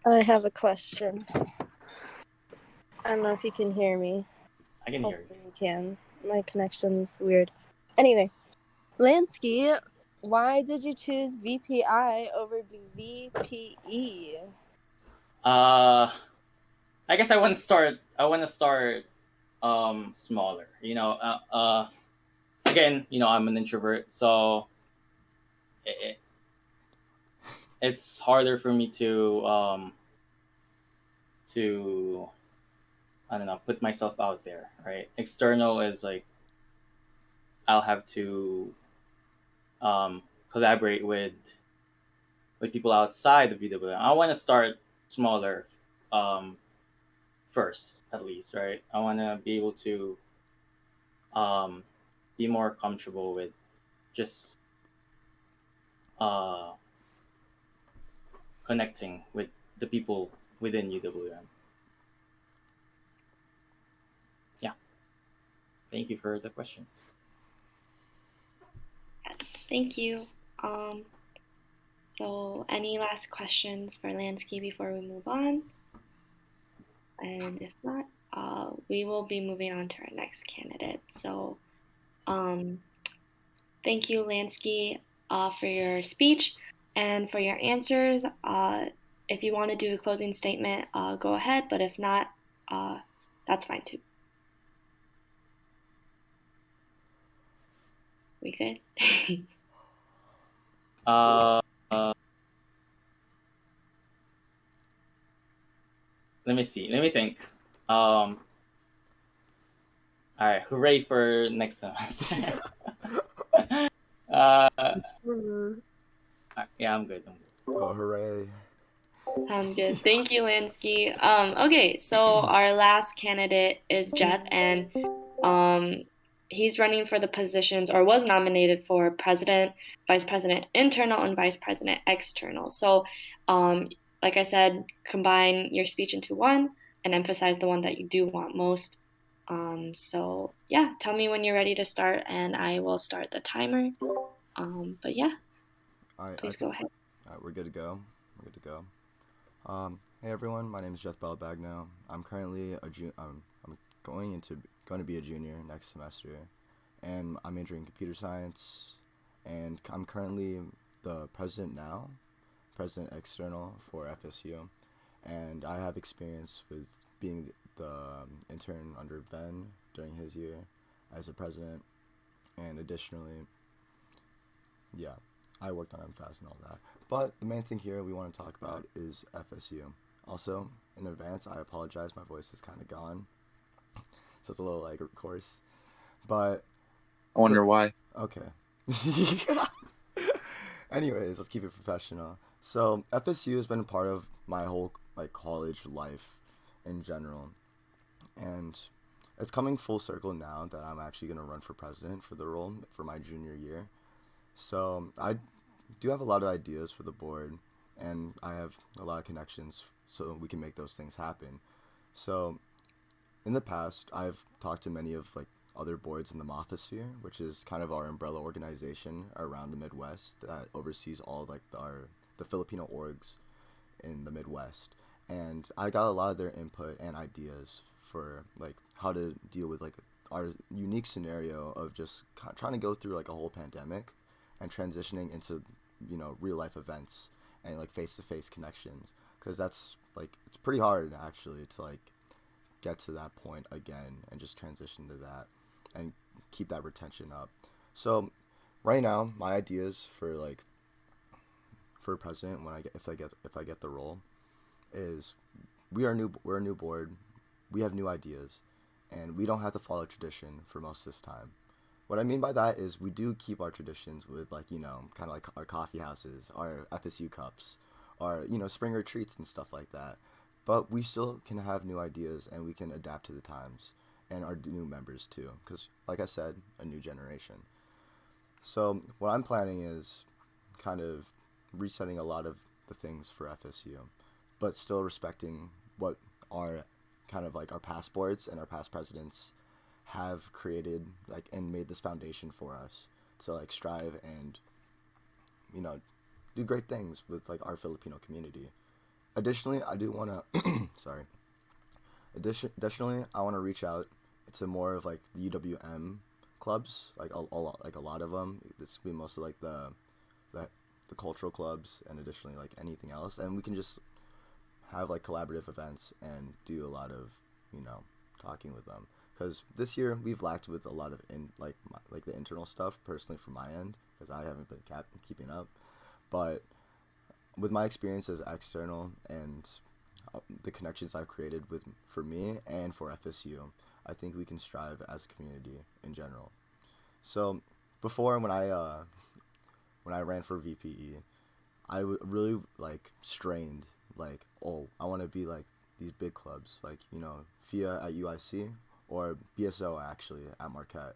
I have a question. I don't know if you can hear me. I can hear Hopefully you can. My connection's weird. Anyway, Lansky, why did you choose VPI over VPE? you. I guess I want to start. Smaller. Again, I'm an introvert, so it, it's harder for me to I don't know, put myself out there, right? External is like I'll have to collaborate with people outside the VW. I want to start smaller, um, first, at least, right? I want to be able to um, be more comfortable with just uh, connecting with the people within UWM. Yeah. Thank you for the question. Yes, thank you. So any last questions for Lansky before we move on? And if not, we will be moving on to our next candidate. So thank you, Lansky, for your speech and for your answers. If you want to do a closing statement, go ahead. But if not, that's fine too. We good? Uh, Let me see. Let me think. All right. Hooray for next semester. uh, yeah, I'm good. Oh, hooray. Sounds good. Thank you, Lansky. Okay, so our last candidate is Jeff, and he's running for the positions or was nominated for president, vice president internal, and vice president external. So, like I said, combine your speech into one and emphasize the one that you do want most. So yeah, tell me when you're ready to start, and I will start the timer. But yeah, please go ahead. All right, we're good to go. We're good to go. Hey everyone, my name is Jeff Belbagno. I'm currently I'm going to be a junior next semester, and I'm majoring in computer science, and I'm currently the president external for FSU, and I have experience with being the intern under Ben during his year as a president, and additionally, yeah, I worked on MFAS and all that. But the main thing here we want to talk about is FSU. Also, in advance, I apologize, my voice is kind of gone, so it's a little like coarse. But I wonder why. okay. Anyways, let's keep it professional. So FSU has been a part of my whole like college life in general, and it's coming full circle now that I'm actually gonna run for president for the role for my junior year. So I do have a lot of ideas for the board, and I have a lot of connections so we can make those things happen. So in the past, I've talked to many of like other boards in the Mophosphere, which is kind of our umbrella organization around the Midwest that oversees all like the Filipino orgs in the Midwest. And I got a lot of their input and ideas for like how to deal with like our unique scenario of just trying to go through like a whole pandemic and transitioning into real life events and like face to face connections, because that's like it's pretty hard actually to like get to that point again and just transition to that and keep that retention up. So right now my ideas for president when if I get the role is we're a new board, we have new ideas, and we don't have to follow tradition for most of this time. What I mean by that is we do keep our traditions with kind of like our coffee houses, our FSU cups, our spring retreats and stuff like that. But we still can have new ideas and we can adapt to the times and our new members too. Because, like I said, a new generation. So what I'm planning is kind of resetting a lot of the things for FSU, but still respecting what our kind of like our past boards and our past presidents have created like and made this foundation for us to like strive and you know do great things with like our Filipino community. Additionally, I do want to sorry. Additionally, I want to reach out to more of like the UWM clubs, like a lot of them. This would be mostly like the the cultural clubs, and additionally like anything else, and we can just have like collaborative events and do a lot of talking with them. Because this year we've lacked with a lot of like the internal stuff personally from my end because I haven't been keeping up, but with my experience as external and the connections I've created with for me and for FSU, I think we can strive as a community in general. So before when I ran for VPE, really like strained like, oh, I want to be like these big clubs like FIA at UIC or BSO actually at Marquette.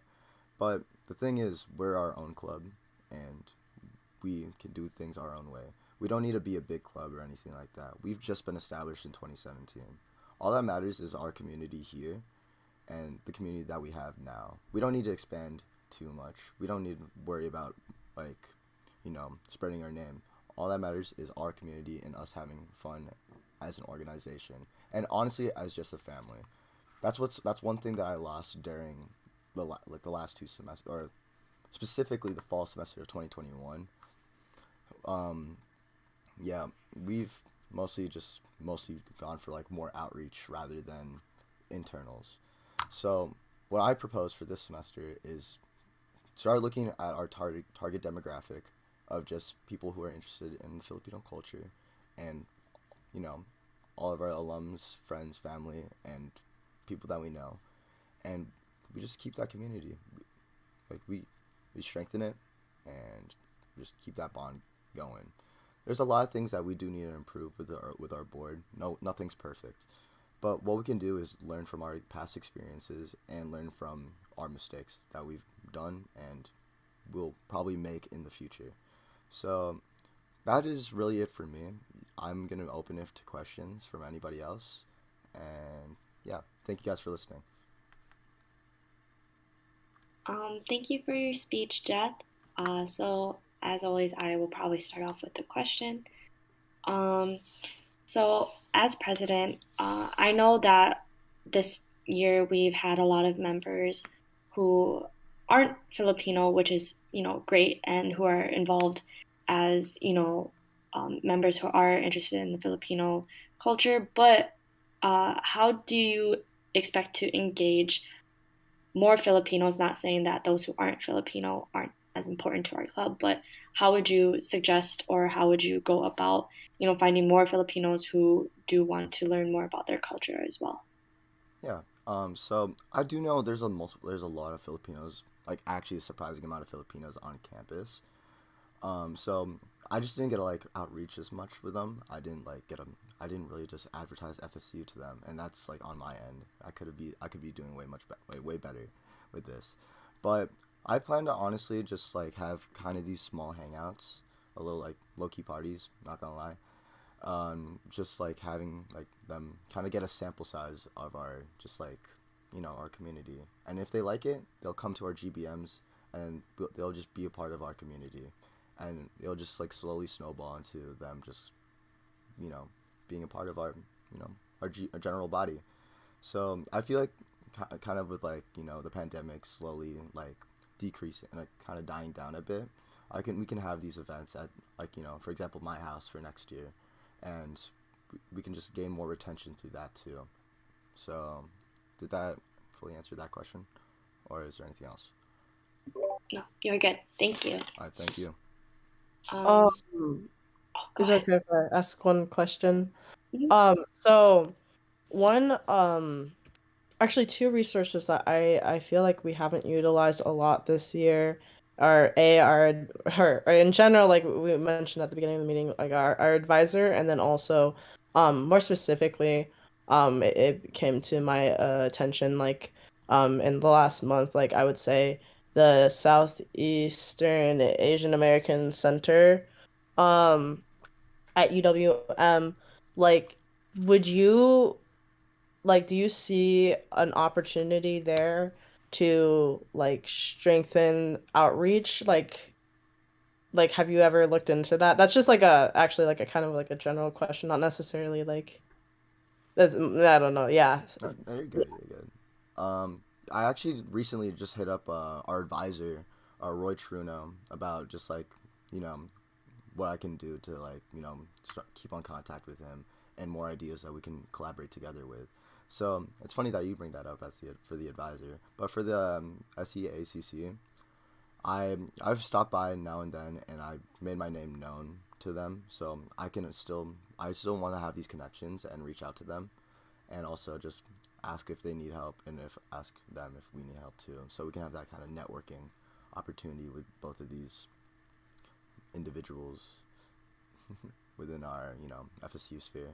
But the thing is, we're our own club and we can do things our own way. We don't need to be a big club or anything like that. We've just been established in 2017. All that matters is our community here and the community that we have now. We don't need to expand too much. We don't need to worry about like, spreading our name. All that matters is our community and us having fun as an organization. And honestly, as just a family. That's one thing that I lost during the last two semesters, or specifically the fall semester of 2021. Yeah, we've mostly gone for like more outreach rather than internals. So what I propose for this semester is start looking at our target demographic of just people who are interested in Filipino culture, and all of our alums, friends, family, and people that we know, and we just keep that community. Like we strengthen it and just keep that bond going. There's a lot of things that we do need to improve with our board. No, nothing's perfect, but what we can do is learn from our past experiences and learn from our mistakes that we've done and will probably make in the future. So that is really it for me. I'm gonna open it to questions from anybody else, and yeah, thank you guys for listening. Thank you for your speech, Jeff. So, as always, I will probably start off with the question. Um, so, as president, I know that this year we've had a lot of members who aren't Filipino, which is, great, and who are involved as, members who are interested in the Filipino culture. But how do you expect to engage more Filipinos, not saying that those who aren't Filipino aren't as important to our club, but how would you suggest or how would you go about, finding more Filipinos who do want to learn more about their culture as well? Yeah. So I do know there's a lot of Filipinos, like actually a surprising amount of Filipinos on campus. So I just didn't get to like outreach as much with them. I didn't really just advertise FSU to them, and that's like on my end. I could be doing way better with this, but I plan to honestly just like have kind of these small hangouts, a little like low key parties. Not gonna lie, just like having like them kind of get a sample size of our just like our community, and if they like it, they'll come to our GBMs and they'll just be a part of our community, and it'll just like slowly snowball into them just you know being a part of our our general body. So I feel like kind of with like the pandemic slowly like decreasing and like kind of dying down a bit, we can have these events at like for example my house for next year, and we can just gain more retention through that too. So did that fully answer that question, or is there anything else? No, you're good. Thank you. All right, thank you. Um, go Is it ahead. okay if I ask one question? Mhm. So one, actually two resources that I feel like we haven't utilized a lot this year. or in general, like we mentioned at the beginning of the meeting, like our advisor, and then also more specifically, it came to my attention like in the last month, like I would say the Southeastern Asian American Center um at UWM, like would you like do you see an opportunity there to like strengthen outreach? Like have you ever looked into that? That's just like a actually like a kind of like a general question, not necessarily like that's I don't know. Yeah. No, you're good. You're good. I actually recently just hit up our advisor, Roy Truno, about just like you know what I can do to like keep on contact with him and more ideas that we can collaborate together with. So it's funny that you bring that up as for the advisor, but for the SEACC, I've stopped by now and then, and I made my name known to them, so I still want to have these connections and reach out to them, and also just ask if they need help, and if ask them if we need help too, so we can have that kind of networking opportunity with both of these individuals within our FSU sphere.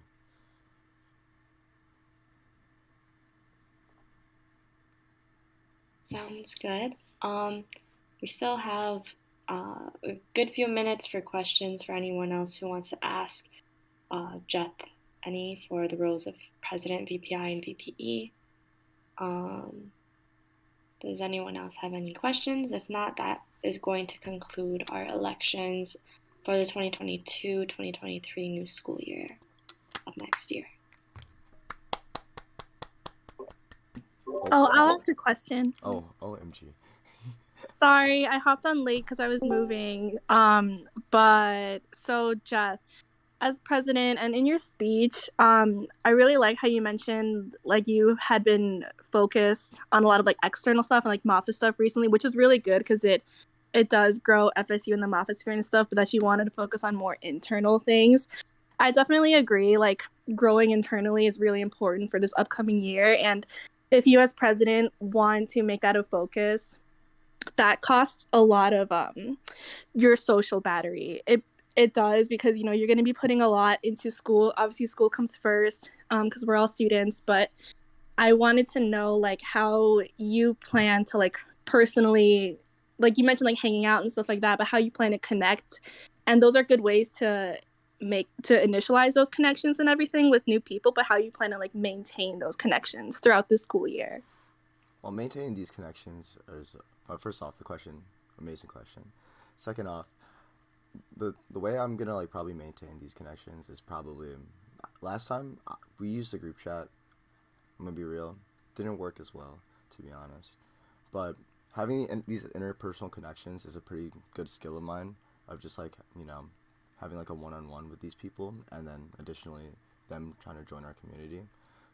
Sounds good. We still have a good few minutes for questions for anyone else who wants to ask Jeff any for the roles of President, VPI, and VPE. Does anyone else have any questions? If not, that is going to conclude our elections for the 2022-2023 new school year of next year. Oh, I'll ask a question. Oh, OMG. Sorry, I hopped on late because I was moving. But so Jeff, as president and in your speech, I really like how you mentioned like you had been focused on a lot of like external stuff and like MAFA stuff recently, which is really good because it does grow FSU and the MAFA sphere and stuff, but that you wanted to focus on more internal things. I definitely agree. Like growing internally is really important for this upcoming year, and if you as president want to make that a focus, that costs a lot of your social battery. It does because you're going to be putting a lot into school. Obviously, school comes first because we're all students. But I wanted to know like how you plan to like personally, like you mentioned like hanging out and stuff like that, but how you plan to connect. And those are good ways to initialize those connections and everything with new people, but how you plan to like maintain those connections throughout the school year. Well, maintaining these connections is first off the question, amazing question. Second off, the way I'm gonna like probably maintain these connections is probably last time we used the group chat. I'm gonna be real, didn't work as well, to be honest. But having these interpersonal connections is a pretty good skill of mine. Of just like having like a one-on-one with these people, and then additionally them trying to join our community.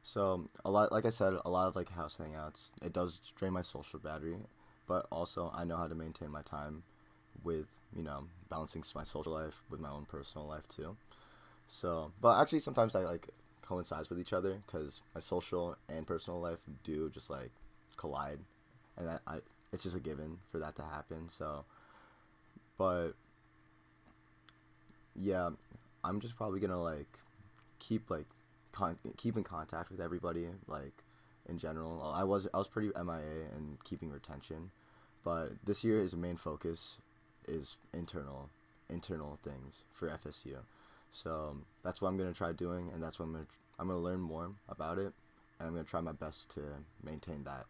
So a lot, like I said, a lot of like house hangouts. It does drain my social battery, but also I know how to maintain my time with balancing my social life with my own personal life too. So, but actually sometimes I like coincides with each other because my social and personal life do just like collide, and it's just a given for that to happen. So, but yeah, I'm just probably gonna like keep like keep in contact with everybody like in general. I was pretty MIA and keeping retention, but this year his main focus is internal things for FSU. So that's what I'm gonna try doing, and that's what I'm gonna learn more about it, and I'm gonna try my best to maintain that.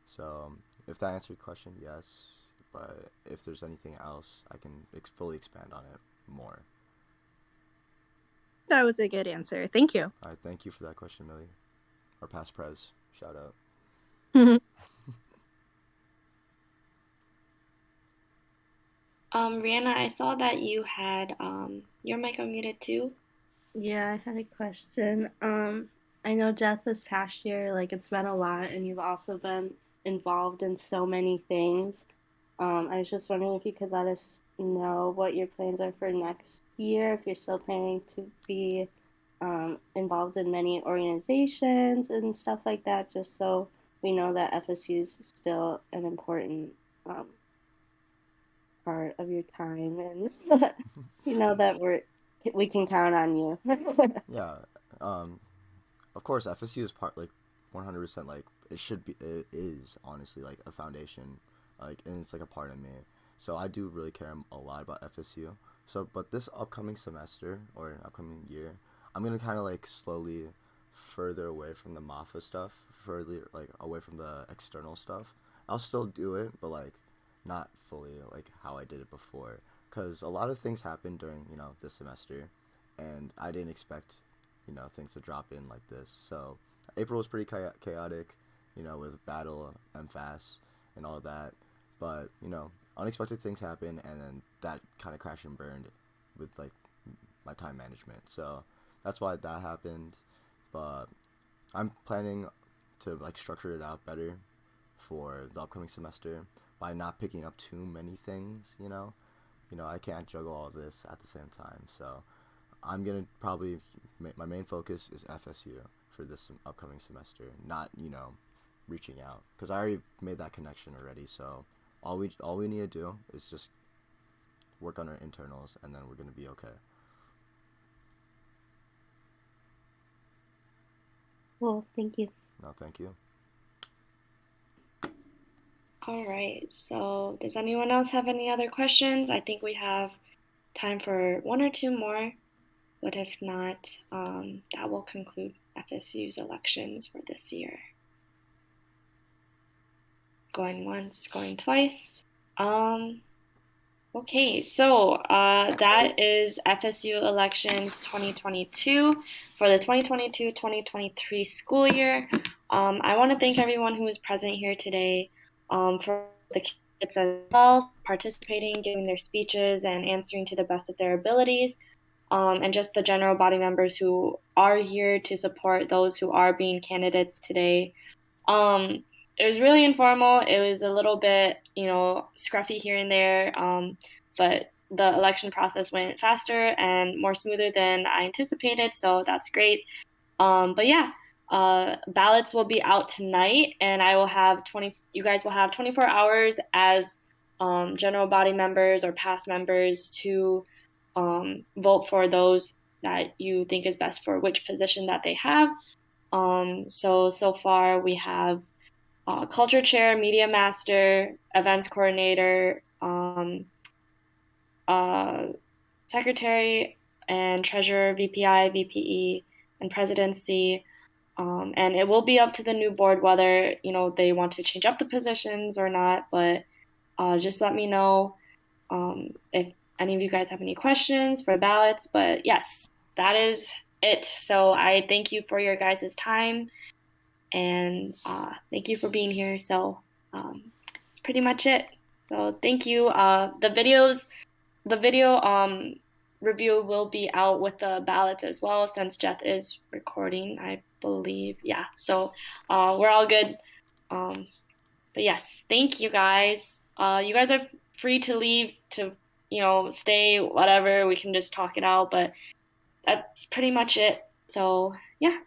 So if that answered your question, yes. But if there's anything else, I can fully expand on it more. That was a good answer. Thank you. All right, thank you for that question, Millie. Our past prez, shout out. Rihanna, I saw that you had your mic unmuted too. Yeah, I had a question. I know Jeff this past year, like it's been a lot, and you've also been involved in so many things. I was just wondering if you could let us know what your plans are for next year, if you're still planning to be involved in many organizations and stuff like that, just so we know that FSU is still an important part of your time, and you know that we can count on you. Yeah. Of course, FSU is part like 100% like it should be. It is honestly like a foundation, like, and it's like a part of me. So I do really care a lot about FSU. So, but this upcoming semester or upcoming year, I'm gonna kind of like slowly further away from the MAFA stuff, further like away from the external stuff. I'll still do it, but like not fully like how I did it before. Cause a lot of things happened during this semester, and I didn't expect things to drop in like this. So April was pretty chaotic, with battle and fast and all that. But unexpected things happen, and then that kind of crashed and burned with like my time management. So that's why that happened. But I'm planning to like structure it out better for the upcoming semester by not picking up too many things. I can't juggle all of this at the same time. So I'm gonna probably my main focus is FSU for this upcoming semester, not reaching out, because I already made that connection already. So all we need to do is just work on our internals, and then we're gonna be okay. Well, thank you. No, thank you. All right. So does anyone else have any other questions? I think we have time for one or two more, but if not, that will conclude FSU's elections for this year. Going once, going twice. Okay, so that is FSU elections 2022 for the 2022-2023 school year. I want to thank everyone who was present here today, for the kids as well, participating, giving their speeches, and answering to the best of their abilities, and just the general body members who are here to support those who are being candidates today. It was really informal. It was a little bit, scruffy here and there, but the election process went faster and more smoother than I anticipated, so that's great. But yeah, ballots will be out tonight, and you guys will have 24 hours as general body members or past members to vote for those that you think is best for which position that they have. So far we have culture chair, media master, events coordinator, secretary and treasurer, VPI, VPE, and presidency. And it will be up to the new board whether they want to change up the positions or not. But just let me know if any of you guys have any questions for ballots. But yes, that is it. So I thank you for your guys' time. And thank you for being here. So that's pretty much it. So thank you. The video review will be out with the ballots as well, since Jeff is recording, I believe. Yeah, so we're all good. But yes, thank you guys. You guys are free to leave, to stay, whatever. We can just talk it out, but that's pretty much it. So yeah.